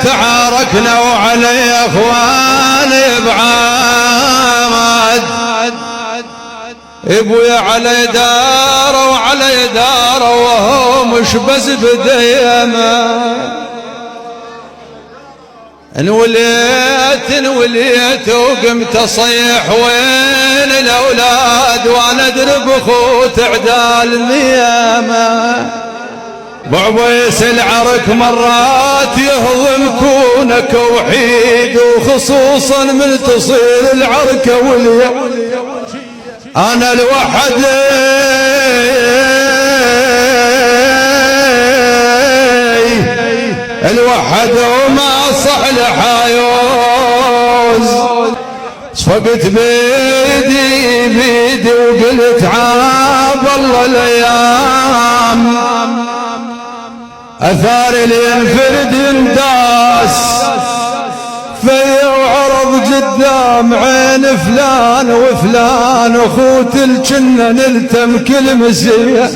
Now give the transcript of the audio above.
تعاركنا وعلي اخواني بعامد ابويا علي دار وعلي دار وهو مش بس بديما انوليت وقمت اصيح وين الاولاد وانا ادرب اخوت عدال نيامه بعبيس العرك مرات يهضم كونك وحيد وخصوصا من تصير العركة أنا لوحدي الوحد وما صلح عيوز صفقت بيدي وقلت عاب الله الايام اثار الانفرد انداس في وعرض قدام عين فلان وفلان اخوت الجنة نلتم كل مسيح